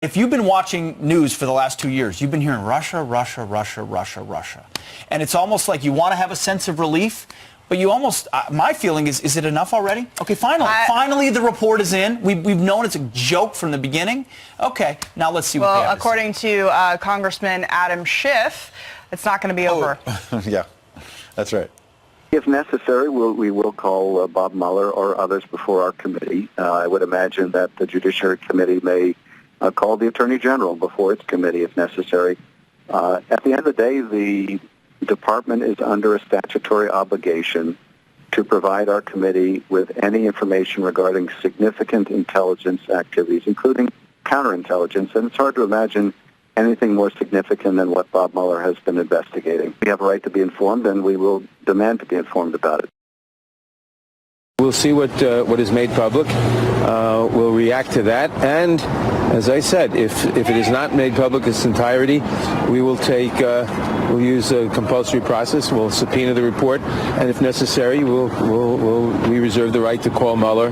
If you've been watching news for the last 2 years, you've been hearing Russia, Russia, Russia, Russia, Russia. And it's almost like you want to have a sense of relief, but you almost, my feeling is it enough already? Okay, finally the report is in. We've known it's a joke from the beginning. Okay, now let's see what they have. Well, according to Congressman Adam Schiff, it's not going to be over. Yeah, that's right. If necessary, we will call Bob Mueller or others before our committee. I would imagine that the Judiciary Committee may call the Attorney General before its committee if necessary. At the end of the day, the Department is under a statutory obligation to provide our committee with any information regarding significant intelligence activities, including counterintelligence. And it's hard to imagine anything more significant than what Bob Mueller has been investigating. We have a right to be informed, and we will demand to be informed about it. We'll see what is made public. We'll react to that. And as I said, if it is not made public in its entirety, we will we'll use a compulsory process. We'll subpoena the report, and if necessary, we reserve the right to call Mueller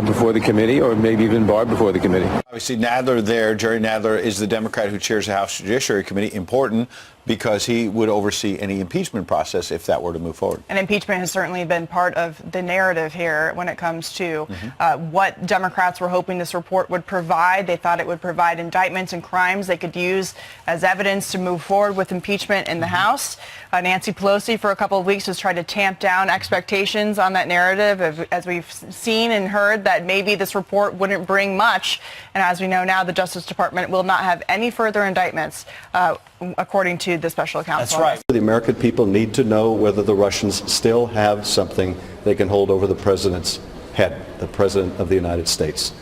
before the committee, or maybe even Barr before the committee. Obviously, Nadler there, Jerry Nadler, is the Democrat who chairs the House Judiciary Committee. Important because he would oversee any impeachment process if that were to move forward. And impeachment has certainly been part of the narrative here when it comes to what Democrats were hoping this report would provide. They thought it would provide indictments and crimes they could use as evidence to move forward with impeachment in the House. Nancy Pelosi, for a couple of weeks, has tried to tamp down expectations on that narrative, as we've seen and heard that maybe this report wouldn't bring much. And as we know now, the Justice Department will not have any further indictments, according to the special counsel. That's right. The American people need to know whether the Russians still have something they can hold over the president's head, the President of the United States.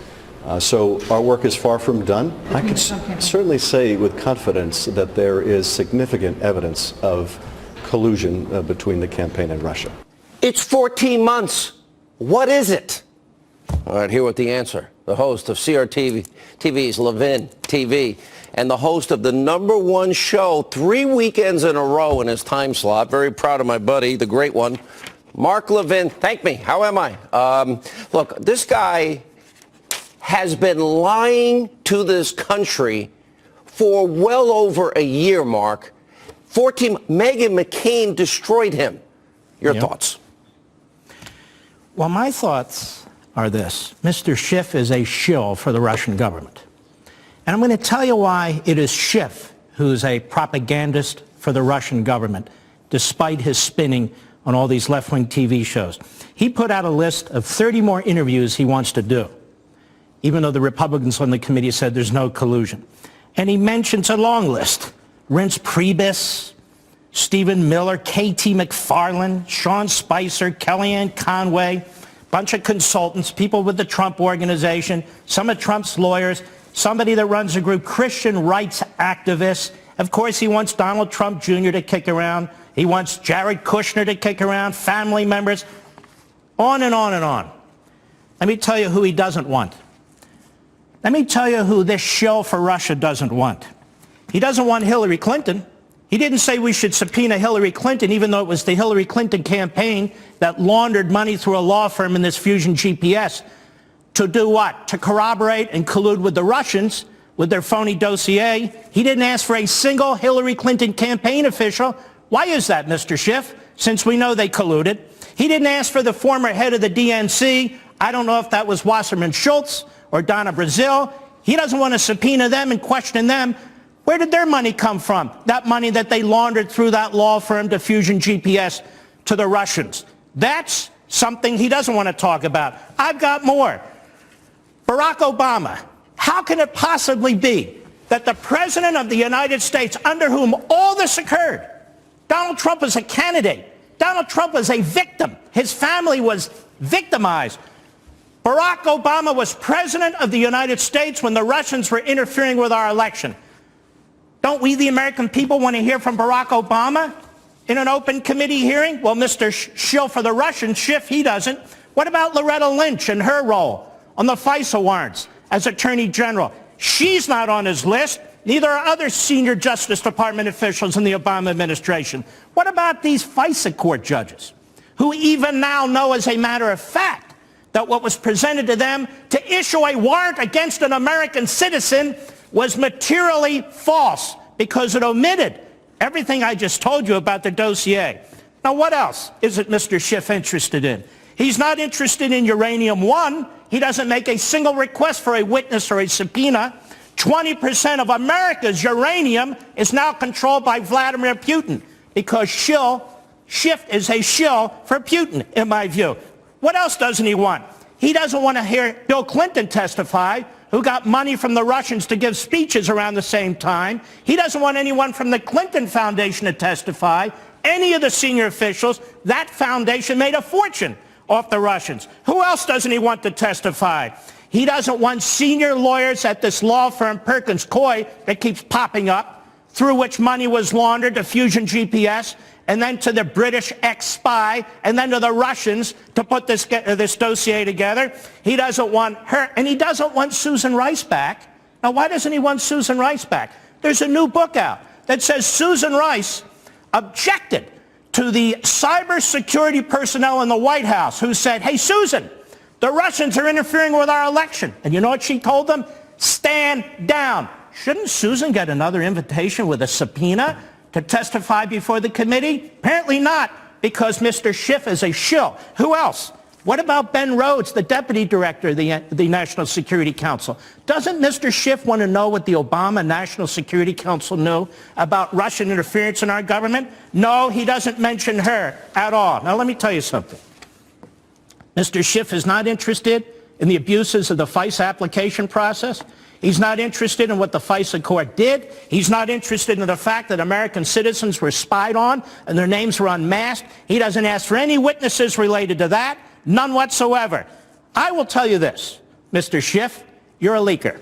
So our work is far from done. I could certainly say with confidence that there is significant evidence of collusion between the campaign and Russia. It's 14 months. What is it? All right, here with the answer. The host of CRTV's Levin TV and the host of the #1 show 3 weekends in a row in his time slot. Very proud of my buddy, the great one, Mark Levin. Thank me. How am I? Look, this guy has been lying to this country for well over a year, Mark. Meghan McCain destroyed him. Your thoughts? Well, my thoughts are this. Mr. Schiff is a shill for the Russian government. And I'm going to tell you why it is Schiff who's a propagandist for the Russian government, despite his spinning on all these left-wing TV shows. He put out a list of 30 more interviews he wants to do, even though the Republicans on the committee said there's no collusion. And he mentions a long list. Reince Priebus, Stephen Miller, K.T. McFarland, Sean Spicer, Kellyanne Conway, bunch of consultants, people with the Trump Organization, some of Trump's lawyers, somebody that runs a group, Christian rights activists. Of course, he wants Donald Trump Jr. to kick around. He wants Jared Kushner to kick around, family members, on and on and on. Let me tell you who he doesn't want. Let me tell you who this shill for Russia doesn't want. He doesn't want Hillary Clinton. He didn't say we should subpoena Hillary Clinton, even though it was the Hillary Clinton campaign that laundered money through a law firm in this Fusion GPS. To do what? To corroborate and collude with the Russians with their phony dossier. He didn't ask for a single Hillary Clinton campaign official. Why is that, Mr. Schiff, since we know they colluded? He didn't ask for the former head of the DNC. I don't know if that was Wasserman Schultz or Donna Brazil. He doesn't want to subpoena them and question them. Where did their money come from? That money that they laundered through that law firm to Fusion GPS to the Russians. That's something he doesn't want to talk about. I've got more. Barack Obama. How can it possibly be that the President of the United States, under whom all this occurred, Donald Trump was a candidate. Donald Trump was a victim. His family was victimized. Barack Obama was President of the United States when the Russians were interfering with our election. Don't we, the American people, want to hear from Barack Obama in an open committee hearing? Well, Mr. Shill for the Russians, Schiff, he doesn't. What about Loretta Lynch and her role on the FISA warrants as Attorney General? She's not on his list. Neither are other senior Justice Department officials in the Obama administration. What about these FISA court judges who even now know as a matter of fact that what was presented to them to issue a warrant against an American citizen was materially false because it omitted everything I just told you about the dossier. Now, what else isn't Mr. Schiff interested in? He's not interested in Uranium One. He doesn't make a single request for a witness or a subpoena. 20% of America's uranium is now controlled by Vladimir Putin because Schiff is a shill for Putin, in my view. What else doesn't he want? He doesn't want to hear Bill Clinton testify, who got money from the Russians to give speeches around the same time. He doesn't want anyone from the Clinton Foundation to testify, any of the senior officials. That foundation made a fortune off the Russians. Who else doesn't he want to testify? He doesn't want senior lawyers at this law firm, Perkins Coie, that keeps popping up, through which money was laundered to Fusion GPS, and then to the British ex-spy, and then to the Russians to put this dossier together. He doesn't want her, and he doesn't want Susan Rice back. Now, why doesn't he want Susan Rice back? There's a new book out that says Susan Rice objected to the cybersecurity personnel in the White House who said, hey, Susan, the Russians are interfering with our election. And you know what she told them? Stand down. Shouldn't Susan get another invitation with a subpoena to testify before the committee? Apparently not, because Mr. Schiff is a shill. Who else? What about Ben Rhodes, the deputy director of the National Security Council? Doesn't Mr. Schiff want to know what the Obama National Security Council knew about Russian interference in our government? No, he doesn't mention her at all. Now, let me tell you something. Mr. Schiff is not interested in the abuses of the FISA application process. He's not interested in what the FISA court did. He's not interested in the fact that American citizens were spied on and their names were unmasked. He doesn't ask for any witnesses related to that. None whatsoever. I will tell you this, Mr. Schiff, you're a leaker.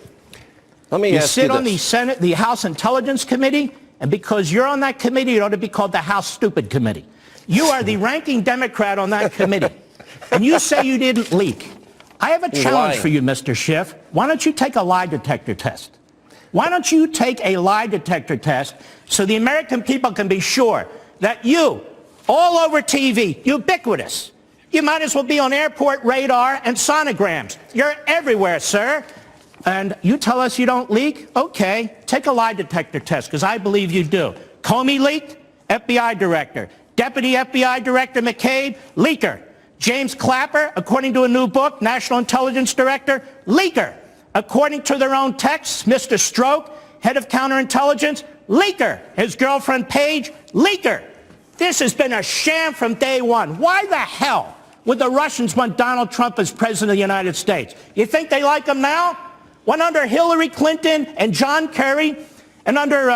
Let me ask you sit on the House Intelligence Committee, and because you're on that committee, it ought to be called the House Stupid Committee. You are the ranking Democrat on that committee, and you say you didn't leak. I have a challenge for you, Mr. Schiff. Why don't you take a lie detector test? Why don't you take a lie detector test so the American people can be sure that you, all over TV, ubiquitous, you might as well be on airport radar and sonograms. You're everywhere, sir. And you tell us you don't leak? Okay, take a lie detector test, because I believe you do. Comey leaked? FBI director. Deputy FBI Director McCabe? Leaker. James Clapper, according to a new book, National Intelligence Director? Leaker. According to their own texts, Mr. Stroke, head of counterintelligence? Leaker. His girlfriend Paige? Leaker. This has been a sham from day one. Why the hell would the Russians want Donald Trump as president of the United States? You think they like him now? When under Hillary Clinton and John Kerry and under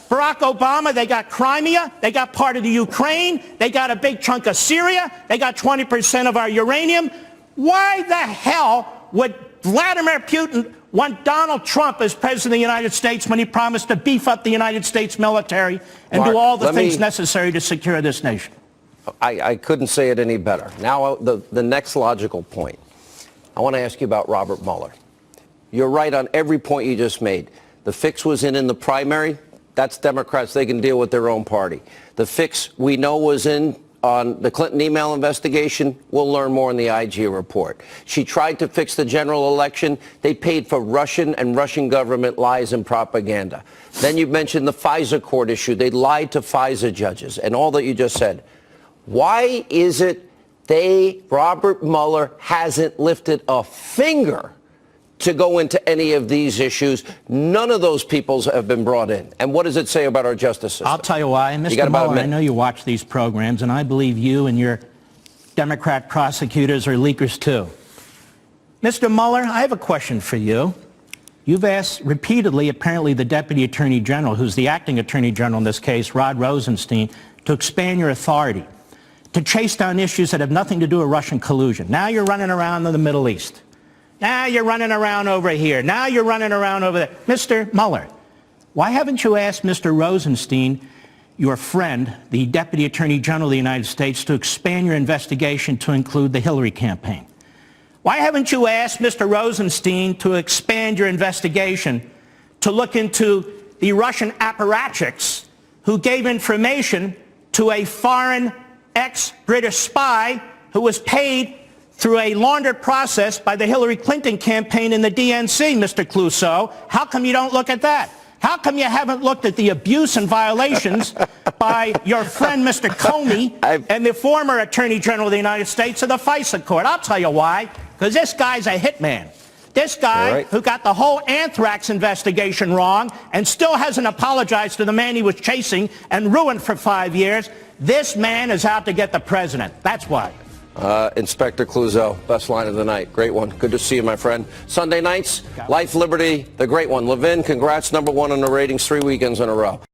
Barack Obama, they got Crimea, they got part of the Ukraine, they got a big chunk of Syria, they got 20% of our uranium. Why the hell would Vladimir Putin want Donald Trump as president of the United States when he promised to beef up the United States military and do all the things necessary to secure this nation? I couldn't say it any better. Now, the next logical point. I want to ask you about Robert Mueller. You're right on every point you just made. The fix was in the primary. That's Democrats. They can deal with their own party. The fix we know was in on the Clinton email investigation. We'll learn more in the IG report. She tried to fix the general election. They paid for Russian and Russian government lies and propaganda. Then you mentioned the FISA court issue. They lied to FISA judges and all that you just said. Why is it Robert Mueller hasn't lifted a finger to go into any of these issues? None of those people have been brought in. And what does it say about our justice system? I'll tell you why. And Mr. Mueller, I know you watch these programs, and I believe you and your Democrat prosecutors are leakers too. Mr. Mueller, I have a question for you. You've asked repeatedly, apparently, the Deputy Attorney General, who's the acting Attorney General in this case, Rod Rosenstein, to expand your authority, to chase down issues that have nothing to do with Russian collusion. Now you're running around in the Middle East. Now you're running around over here. Now you're running around over there. Mr. Mueller, why haven't you asked Mr. Rosenstein, your friend, the Deputy Attorney General of the United States, to expand your investigation to include the Hillary campaign? Why haven't you asked Mr. Rosenstein to expand your investigation to look into the Russian apparatchiks who gave information to a foreign ex-British spy who was paid through a laundered process by the Hillary Clinton campaign in the DNC, Mr. Clouseau. How come you don't look at that? How come you haven't looked at the abuse and violations by your friend, Mr. Comey, and the former Attorney General of the United States of the FISA court? I'll tell you why. Because this guy's a hitman. This guy who got the whole anthrax investigation wrong and still hasn't apologized to the man he was chasing and ruined for 5 years, this man is out to get the president. That's why. Inspector Clouseau, best line of the night. Great one. Good to see you, my friend. Sunday nights, Life, Liberty, the great one. Levin, congrats, #1 in the ratings 3 weekends in a row.